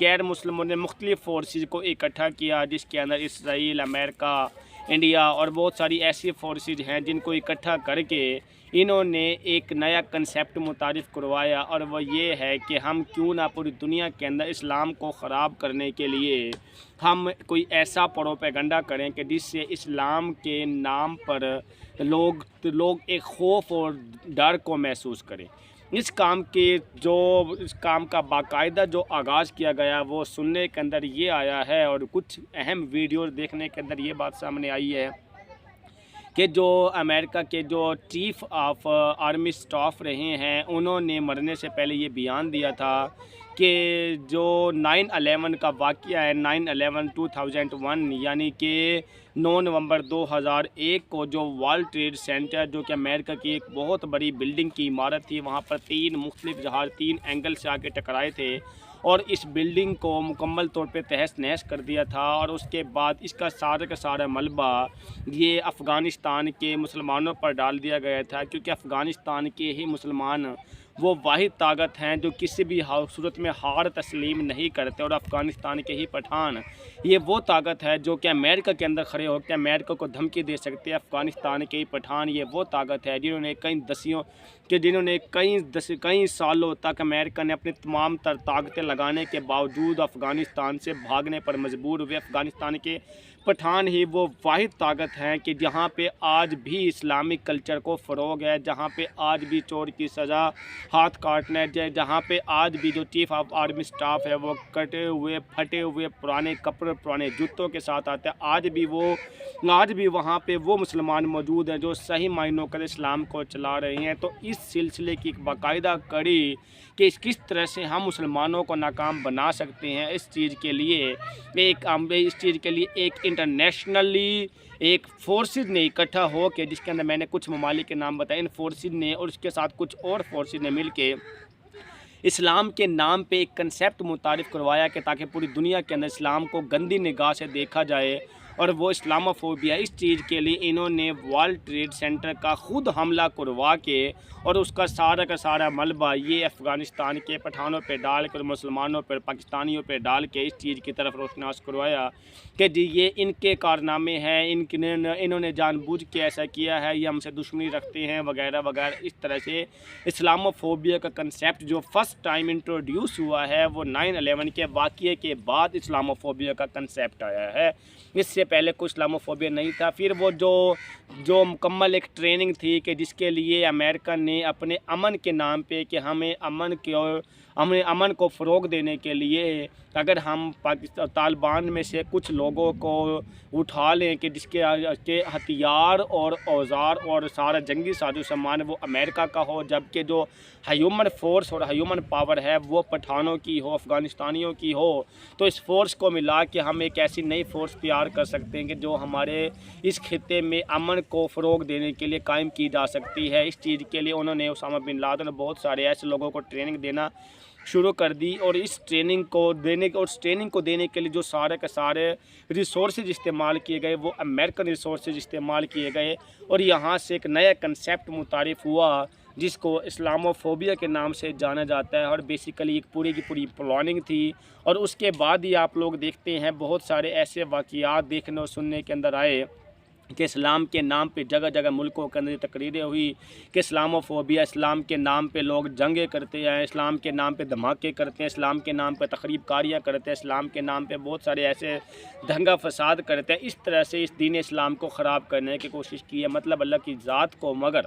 غیر مسلموں نے مختلف فورسز کو اکٹھا کیا، جس کے اندر اسرائیل، امریکہ، انڈیا اور بہت ساری ایسی فورسز ہیں جن کو اکٹھا کر کے انہوں نے ایک نیا کنسیپٹ متعارف کروایا، اور وہ یہ ہے کہ ہم کیوں نہ پوری دنیا کے اندر اسلام کو خراب کرنے کے لیے ہم کوئی ایسا پروپیگنڈا کریں کہ جس سے اسلام کے نام پر لوگ ایک خوف اور ڈر کو محسوس کریں۔ اس کام کا باقاعدہ جو آغاز کیا گیا وہ سننے کے اندر یہ آیا ہے، اور کچھ اہم ویڈیوز دیکھنے کے اندر یہ بات سامنے آئی ہے کہ جو امریکہ کے جو چیف آف آرمی سٹاف رہے ہیں انہوں نے مرنے سے پہلے یہ بیان دیا تھا کہ جو 9/11 کا واقعہ ہے، 9/11/2001 یعنی کہ 9 نومبر 2001 کو جو ورلڈ ٹریڈ سینٹر جو کہ امریکہ کی ایک بہت بڑی بلڈنگ کی عمارت تھی، وہاں پر 3 مختلف جہاز 3 اینگل سے آ کے ٹکرائے تھے اور اس بلڈنگ کو مکمل طور پہ تہس نہس کر دیا تھا، اور اس کے بعد اس کا سارا ملبہ یہ افغانستان کے مسلمانوں پر ڈال دیا گیا تھا، کیونکہ افغانستان کے ہی مسلمان وہ واحد طاقت ہیں جو کسی بھی صورت میں ہار تسلیم نہیں کرتے، اور افغانستان کے ہی پٹھان یہ وہ طاقت ہے جو کہ امریکہ کے اندر کھڑے ہو کے امریکہ کو دھمکی دے سکتے ہیں۔ افغانستان کے ہی پٹھان یہ وہ طاقت ہے جنہوں نے کئی سالوں تک امریکہ نے اپنی تمام تر طاقتیں لگانے کے باوجود افغانستان سے بھاگنے پر مجبور ہوئے۔ افغانستان کے پٹھان ہی وہ واحد طاقت ہیں کہ جہاں پہ آج بھی اسلامک کلچر کو فروغ ہے، جہاں پہ آج بھی چور کی سزا ہاتھ کاٹنا ہے، جہاں پہ آج بھی جو چیف آف آرمی سٹاف ہے وہ کٹے ہوئے پھٹے ہوئے پرانے کپڑے پرانے جوتوں کے ساتھ آتے ہیں، آج بھی وہاں پہ وہ مسلمان موجود ہیں جو صحیح معنوں کا اسلام کو چلا رہے ہیں۔ تو اس سلسلے کی ایک باقاعدہ کڑی کہ کس طرح سے ہم مسلمانوں کو ناکام بنا سکتے ہیں، اس چیز کے لیے ایک انٹرنیشنلی ایک فورسز نے اکٹھا ہو کے، جس کے اندر میں نے کچھ ممالک کے نام بتائے، ان فورسز نے اور اس کے ساتھ کچھ اور فورسز نے مل کے اسلام کے نام پہ ایک کنسیپٹ متعارف کروایا کہ تاکہ پوری دنیا کے اندر اسلام کو گندی نگاہ سے دیکھا جائے، اور وہ اسلاموفوبیا اس چیز کے لیے انہوں نے ورلڈ ٹریڈ سینٹر کا خود حملہ کروا کے اور اس کا سارا ملبہ یہ افغانستان کے پٹھانوں پہ ڈال کر مسلمانوں پر پاکستانیوں پہ ڈال کے اس چیز کی طرف روشناس کروایا کہ جی یہ ان کے کارنامے ہیں، انہوں نے جان بوجھ کے ایسا کیا ہے، یہ ہم سے دشمنی رکھتے ہیں وغیرہ وغیرہ۔ اس طرح سے اسلاموفوبیا کا کنسیپٹ جو فرسٹ ٹائم انٹروڈیوس ہوا ہے وہ 9/11 کے واقعے کے بعد اسلاموفوبیا کا کنسیپٹ آیا ہے، اس سے پہلے کوئی اسلاموفوبیا نہیں تھا۔ پھر وہ جو مکمل ایک ٹریننگ تھی کہ جس کے لیے امریکہ نے اپنے امن کے نام پہ کہ ہمیں امن کو فروغ دینے کے لیے اگر ہم طالبان میں سے کچھ لوگوں کو اٹھا لیں کہ جس کے ہتھیار اور اوزار اور سارا جنگی ساز و سامان وہ امریکہ کا ہو، جبکہ جو ہیومن فورس اور ہیومن پاور ہے وہ پٹھانوں کی ہو، افغانستانیوں کی ہو، تو اس فورس کو ملا کے ہم ایک ایسی نئی فورس تیار کر سکتے ہیں کہ جو ہمارے اس خطے میں امن کو فروغ دینے کے لیے قائم کی جا سکتی ہے۔ اس چیز کے لیے انہوں نے اسامہ بن لادن اور بہت سارے ایسے لوگوں کو ٹریننگ دینا شروع کر دی، اور اس ٹریننگ کو دینے کے لیے جو سارے ریسورسز استعمال کیے گئے وہ امریکن ریسورسز استعمال کیے گئے، اور یہاں سے ایک نیا کنسیپٹ متعارف ہوا جس کو اسلاموفوبیا کے نام سے جانا جاتا ہے، اور بیسیکلی ایک پوری کی پوری پلاننگ تھی۔ اور اس کے بعد ہی آپ لوگ دیکھتے ہیں بہت سارے ایسے واقعات دیکھنے اور سننے کے اندر آئے کہ اسلام کے نام پہ جگہ جگہ ملکوں کے اندر تقریریں ہوئی کہ اسلاموفوبیا، اسلام کے نام پہ لوگ جنگیں کرتے ہیں، اسلام کے نام پہ دھماکے کرتے ہیں، اسلام کے نام پہ تخریب کاریاں کرتے ہیں، اسلام کے نام پہ بہت سارے ایسے دنگا فساد کرتے ہیں۔ اس طرح سے اس دین اسلام کو خراب کرنے کی کوشش کی ہے، مطلب اللہ کی ذات کو، مگر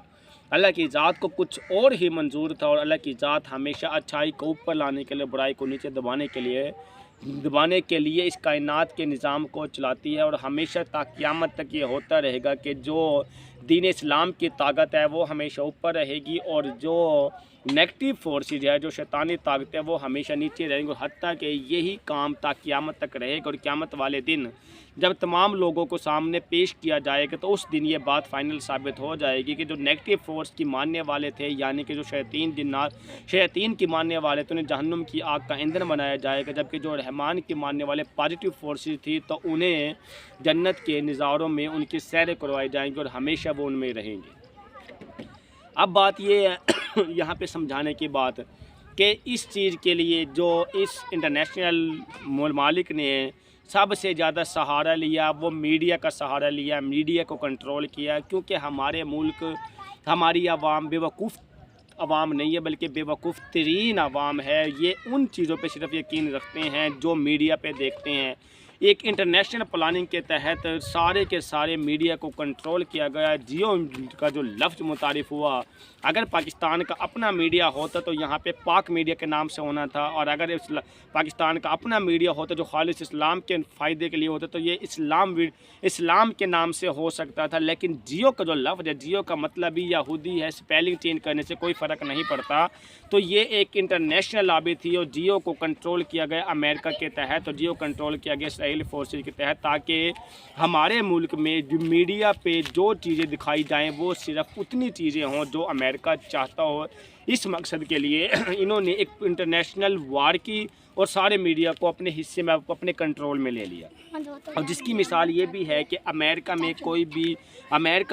اللہ کی ذات کو کچھ اور ہی منظور تھا، اور اللہ کی ذات ہمیشہ اچھائی کو اوپر لانے کے لیے برائی کو نیچے دبانے کے لیے اس کائنات کے نظام کو چلاتی ہے، اور ہمیشہ تا قیامت تک یہ ہوتا رہے گا کہ جو دین اسلام کی طاقت ہے وہ ہمیشہ اوپر رہے گی، اور جو نیگیٹو فورسز ہے، جو شیطانی طاقت ہے وہ ہمیشہ نیچے رہیں گے، حتیٰ کہ یہی کام تا قیامت تک رہے گا، اور قیامت والے دن جب تمام لوگوں کو سامنے پیش کیا جائے گا تو اس دن یہ بات فائنل ثابت ہو جائے گی کہ جو نیگیٹو فورس کی ماننے والے تھے، یعنی کہ جو شیاطین کی ماننے والے تھے، انہیں جہنم کی آگ کا ایندھن بنایا جائے گا، جبکہ جو رحمان کی ماننے والے پازیٹیو فورسز تھی تو انہیں جنت کے نظاروں میں ان کی سیر کروائی جائیں گی، اور ہمیشہ وہ ان میں رہیں گے۔ اب بات یہ ہے یہاں پہ سمجھانے کی بات کہ اس چیز کے لیے جو اس انٹرنیشنل ممالک نے سب سے زیادہ سہارا لیا وہ میڈیا کا سہارا لیا، میڈیا کو کنٹرول کیا، کیونکہ ہمارے ملک ہماری عوام بیوقوف عوام نہیں ہے بلکہ بیوقوف ترین عوام ہے۔ یہ ان چیزوں پہ صرف یقین رکھتے ہیں جو میڈیا پہ دیکھتے ہیں۔ ایک انٹرنیشنل پلاننگ کے تحت سارے کے سارے میڈیا کو کنٹرول کیا گیا۔ جیو کا جو لفظ متعارف ہوا، اگر پاکستان کا اپنا میڈیا ہوتا تو یہاں پہ پاک میڈیا کے نام سے ہونا تھا، اور اگر پاکستان کا اپنا میڈیا ہوتا جو خالص اسلام کے فائدے کے لیے ہوتا تو یہ اسلام کے نام سے ہو سکتا تھا۔ لیکن جیو کا جو لفظ ہے، جیو کا مطلب ہی یہودی ہے، اسپیلنگ چینج کرنے سے کوئی فرق نہیں پڑتا۔ تو یہ ایک انٹرنیشنل لابی تھی اور جیو کو کنٹرول کیا گیا امریکہ کے تحت، اور جیو کنٹرول کیا گیا اسرائیلی فورسز کے تحت، تاکہ ہمارے ملک میں جو میڈیا پہ جو چیزیں دکھائی جائیں وہ صرف اتنی چیزیں ہوں جو امریکہ چاہتا ہو۔ اس مقصد کے لیے انہوں نے ایک انٹرنیشنل وار کی اور سارے میڈیا کو اپنے حصے میں اپنے کنٹرول میں لے لیا، اور جس کی مثال یہ بھی ہے کہ امریکہ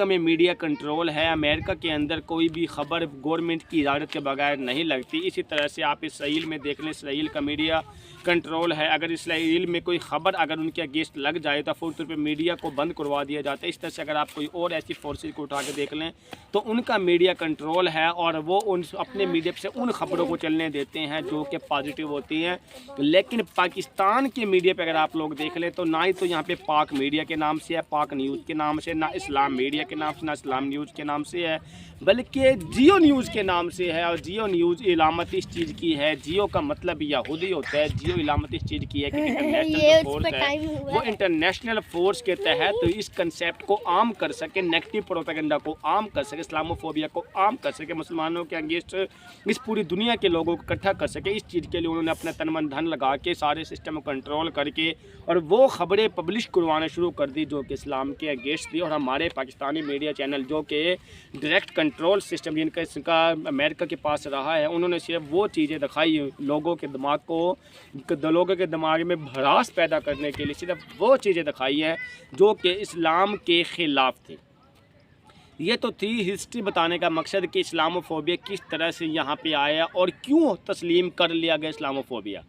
میں میڈیا کنٹرول ہے، امریکہ کے اندر کوئی بھی خبر گورنمنٹ کی اجازت کے بغیر نہیں لگتی۔ اسی طرح سے آپ اسرائیل میں دیکھ لیں، اسرائیل کا میڈیا کنٹرول ہے، اگر اسرائیل میں کوئی خبر اگر ان کے اگینسٹ لگ جائے تو فوری طور پہ میڈیا کو بند کروا دیا جاتا ہے۔ اس طرح سے اگر آپ کوئی اور ایسی فورسز کو اٹھا کے دیکھ لیں تو ان کا میڈیا کنٹرول ہے، اور وہ اپنے میڈیا سے ان خبروں کو چلنے دیتے ہیں جو کہ پازیٹیو ہوتی ہیں۔ لیکن پاکستان کے میڈیا پہ اگر آپ لوگ دیکھ لیں تو نہ ہی تو یہاں پہ پاک میڈیا کے نام سے ہے، پاک نیوز کے نام سے، نہ اسلام میڈیا کے نام سے، نہ اسلام نیوز کے نام سے ہے، بلکہ جیو نیوز کے نام سے ہے۔ اور جیو نیوز علامت اس چیز کی ہے، جیو کا مطلب یہودی ہوتا ہے، جیو علامت اس چیز کی ہے کہ انٹرنیشنل فورس ہے، وہ انٹرنیشنل فورس کے تحت اس کنسیپٹ کو عام کر سکے، نیگیٹو پروپیگنڈا کو عام کر سکے، اسلاموفوبیا کو عام کر سکے، مسلمانوں کے اگینسٹ اس پوری دنیا کے لوگوں کو اکٹھا کر سکے۔ اس چیز کے لیے انہوں نے اپنا تن من دھن لگا کے سارے سسٹم کو کنٹرول کر کے اور وہ خبریں پبلش کروانا شروع کر دی جو کہ اسلام کے اگینسٹ تھی۔ اور ہمارے پاکستانی میڈیا چینل جو کہ ڈائریکٹ کنٹرول سسٹم جن کا امریکہ کے پاس رہا ہے، انہوں نے صرف وہ چیزیں دکھائی لوگوں کے دماغ میں بھڑاس پیدا کرنے کے لیے، صرف وہ چیزیں دکھائی ہیں جو کہ اسلام کے خلاف تھی۔ یہ تو تھی ہسٹری بتانے کا مقصد کہ اسلاموفوبیا کس طرح سے یہاں پہ آیا اور کیوں تسلیم کر لیا گیا اسلاموفوبیا،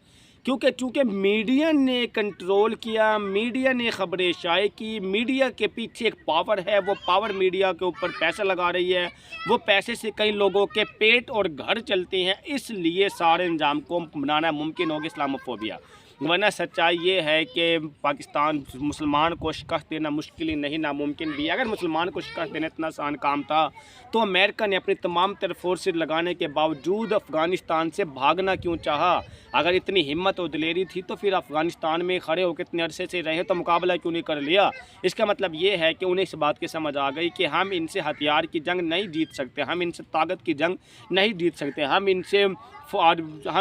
چونکہ میڈیا نے کنٹرول کیا، میڈیا نے خبریں شائع کی، میڈیا کے پیچھے ایک پاور ہے، وہ پاور میڈیا کے اوپر پیسہ لگا رہی ہے، وہ پیسے سے کئی لوگوں کے پیٹ اور گھر چلتے ہیں، اس لیے سارے انجام کو بنانا ممکن ہوگا اسلاموفوبیا۔ ورنہ سچائی یہ ہے کہ پاکستان مسلمان کو شکست دینا مشکل ہی نہیں، ناممکن بھی۔ اگر مسلمان کو شکست دینا اتنا آسان کام تھا تو امریکہ نے اپنی تمام تر فورسز لگانے کے باوجود افغانستان سے بھاگنا کیوں چاہا؟ اگر اتنی ہمت اور دلیری تھی تو پھر افغانستان میں کھڑے ہو کے اتنے عرصے سے رہے تو مقابلہ کیوں نہیں کر لیا؟ اس کا مطلب یہ ہے کہ انہیں اس بات کی سمجھ آ گئی کہ ہم ان سے ہتھیار کی جنگ نہیں جیت سکتے، ہم ان سے طاقت کی جنگ نہیں جیت سکتے، ہم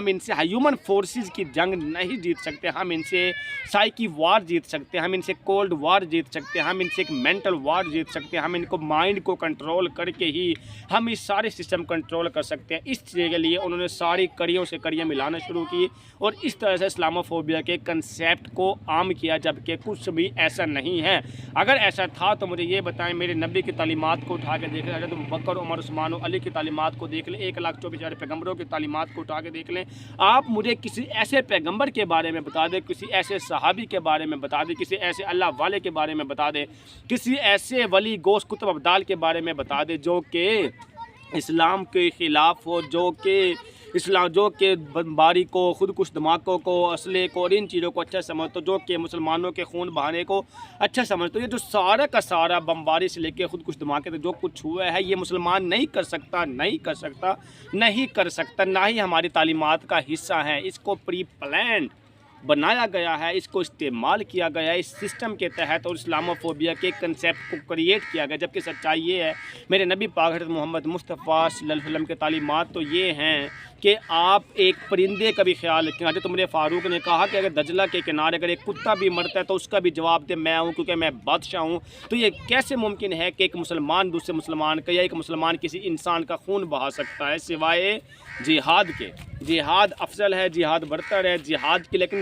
ان سے ہیومن فورسز کی جنگ نہیں جیت سکتے، ہم ان سے سائیکی وار جیت سکتے، ہم ان سے کولڈ وار جیت سکتے، ہم ان سے ایک مینٹل وار جیت سکتے، ہم ان کو مائنڈ کو کنٹرول کر کے ہی ہم اس سارے سسٹم کنٹرول کر سکتے ہیں۔ اس چیز کے لیے انہوں نے ساری کڑیوں سے کڑیاں ملانا شروع کی اور اس طرح سے اسلاموفوبیا کے کنسیپٹ کو عام کیا، جبکہ کچھ بھی ایسا نہیں ہے۔ اگر ایسا تھا تو مجھے یہ بتائیں، میرے نبی کی تعلیمات کو اٹھا کے دیکھ لیں، حضرت ابوبکر، عمر، عثمان و علی کی تعلیمات کو دیکھ لیں، 1,24,000 پیغمبروں کی تعلیمات کو اٹھا کے دیکھ لیں، آپ مجھے کسی ایسے پیغمبر کے بارے میں بتا دیں، کسی ایسے صحابی کے بارے میں بتا دیں، کسی ایسے اللہ والے کے بارے میں بتا دیں، کسی ایسے ولی غوث قطب ابدال کے بارے میں بتا دیں جو کہ اسلام کے خلاف ہو، جو کہ بمباری کو، خود کش دھماکوں کو، اسلحے کو اور ان چیزوں کو اچھا سمجھتا، جو کہ مسلمانوں کے خون بہانے کو اچھا سمجھتا۔ یہ جو سارا کا سارا بمباری سے لے کے خود کش دھماکے تک جو کچھ ہوا ہے، یہ مسلمان نہیں کر سکتا، نہ ہی ہماری تعلیمات کا حصہ ہے۔ اس کو پری پلانڈ بنایا گیا ہے، اس کو استعمال کیا گیا ہے اس سسٹم کے تحت، اور اسلاموفوبیا کے کنسیپٹ کو کریٹ کیا گیا، جبکہ سچائی یہ ہے میرے نبی پاک حضرت محمد مصطفیٰ صلی اللہ علیہ وسلم کے تعلیمات تو یہ ہیں کہ آپ ایک پرندے کا بھی خیال رکھیں۔ حضرت عمر فاروق نے کہا کہ اگر دجلہ کے کنارے اگر ایک کتا بھی مرتا ہے تو اس کا بھی جواب دے میں ہوں، کیونکہ میں بادشاہ ہوں۔ تو یہ کیسے ممکن ہے کہ ایک مسلمان دوسرے مسلمان کا یا ایک مسلمان کسی انسان کا خون بہا سکتا ہے سوائے جہاد کے؟ جہاد افضل ہے، جہاد برتر ہے، جہاد کی لیکن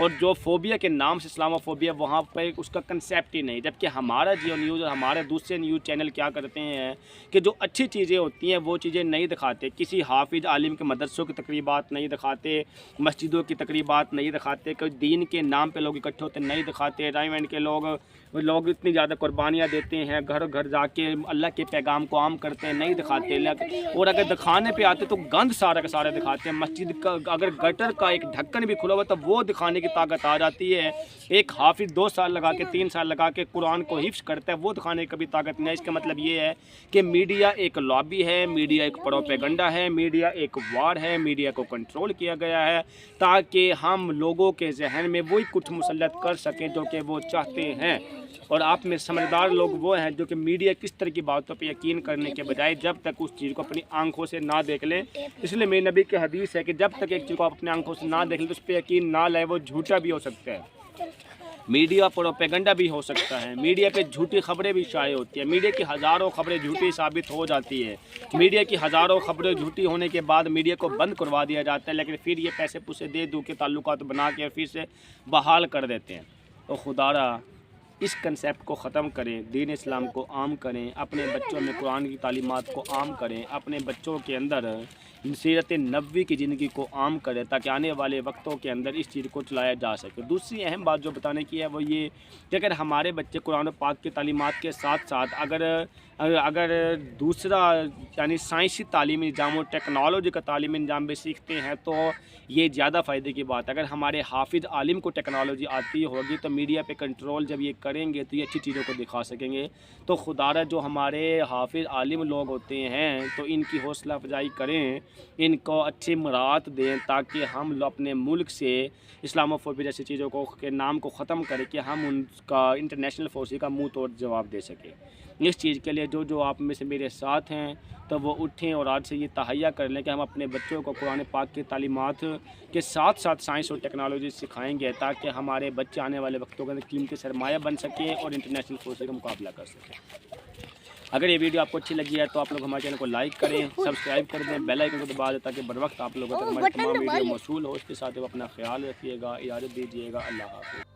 اور جو فوبیا کے نام سے اسلاموفوبیا وہاں پہ اس کا کنسیپٹ ہی نہیں، جبکہ ہمارا جیو نیوز اور ہمارے دوسرے نیوز چینل کیا کرتے ہیں کہ جو اچھی چیزیں ہوتی ہیں وہ چیزیں نہیں دکھاتے، کسی حافظ عالم کے مدرسوں کی تقریبات نہیں دکھاتے، مسجدوں کی تقریبات نہیں دکھاتے، کوئی دین کے نام پہ لوگ اکٹھے ہوتے نہیں دکھاتے، رائمنڈ کے لوگ اتنی زیادہ قربانیاں دیتے ہیں، گھر گھر جا کے اللہ کے پیغام کو عام کرتے ہیں نہیں دکھاتے، اور اگر دکھانے پہ آتے تو گند سارا کا سارے دکھاتے ہیں۔ مسجد کا اگر گٹر کا ایک ڈھکن بھی کھلا ہوا تو وہ دکھانے کی طاقت آ جاتی ہے۔ ایک حافظ 2 سال لگا کے 3 سال لگا کے قرآن کو حفظ کرتا ہے، وہ دکھانے کی کبھی طاقت نہیں ہے۔ اس کا مطلب یہ ہے کہ میڈیا ایک لابی ہے، میڈیا ایک پروپیگنڈا ہے، میڈیا ایک وار ہے، میڈیا کو کنٹرول کیا گیا ہے تاکہ ہم لوگوں کے ذہن میں وہی کچھ مسلط کر سکیں جو کہ وہ چاہتے ہیں۔ اور آپ میں سمجھدار لوگ وہ ہیں جو کہ میڈیا کس طرح کی باتوں پہ یقین کرنے کے بجائے جب تک اس چیز کو اپنی آنکھوں سے نہ دیکھ لیں، اس لیے میرے نبی کی حدیث ہے کہ جب تک ایک چیز کو آپ اپنی آنکھوں سے نہ دیکھ لیں تو اس پہ یقین نہ لائے، وہ جھوٹا بھی ہو سکتا ہے، میڈیا پروپیگنڈا بھی ہو سکتا ہے، میڈیا پہ جھوٹی خبریں بھی شائع ہوتی ہیں، میڈیا کی ہزاروں خبریں جھوٹی ثابت ہو جاتی ہے، میڈیا کی ہزاروں خبریں جھوٹی ہونے کے بعد میڈیا کو بند کروا دیا جاتا ہے، لیکن پھر یہ پیسے پوسے دے دو کے تعلقات بنا کے پھر سے بحال کر دیتے ہیں۔ تو خدارا اس کنسیپٹ کو ختم کریں، دین اسلام کو عام کریں، اپنے بچوں میں قرآن کی تعلیمات کو عام کریں، اپنے بچوں کے اندر سیرت نبوی کی زندگی کو عام کریں تاکہ آنے والے وقتوں کے اندر اس چیز کو چلایا جا سکے۔ دوسری اہم بات جو بتانے کی ہے وہ یہ کہ اگر ہمارے بچے قرآن و پاک کی تعلیمات کے ساتھ ساتھ اگر دوسرا یعنی سائنسی تعلیمی نظام و ٹیکنالوجی کا تعلیمی نظام بھی سیکھتے ہیں تو یہ زیادہ فائدے کی بات ہے۔ اگر ہمارے حافظ عالم کو ٹیکنالوجی آتی ہوگی تو میڈیا پہ کنٹرول جب یہ کریں گے تو یہ اچھی چیزوں کو دکھا سکیں گے۔ تو خدارہ جو ہمارے حافظ عالم لوگ ہوتے ہیں تو ان کی حوصلہ افزائی کریں، ان کو اچھی مراعات دیں تاکہ ہم اپنے ملک سے اسلاموفوبیا جیسی چیزوں کو کے نام کو ختم کریں کہ ہم ان کا انٹرنیشنل فورس کا منہ توڑ جواب دے سکیں۔ اس چیز کے لیے جو آپ میں سے میرے ساتھ ہیں تو وہ اٹھیں اور آج سے یہ تہیہ کر لیں کہ ہم اپنے بچوں کو قرآن پاک کی تعلیمات کے ساتھ ساتھ سائنس اور ٹیکنالوجی سکھائیں گے تاکہ ہمارے بچے آنے والے وقتوں کے اندر قیمتی سرمایہ بن سکیں اور انٹرنیشنل فورس کا مقابلہ کر سکیں۔ اگر یہ ویڈیو آپ کو اچھی لگی ہے تو آپ لوگ ہمارے چینل کو لائک کریں، سبسکرائب کر دیں، بیل آئیکن کو دبا دیں تاکہ بر وقت آپ لوگوں تک ہماری تمام ویڈیو موصول ہو۔ اس کے ساتھ اپنا خیال رکھیے گا، اجازت دیجیے گا، اللہ حافظ۔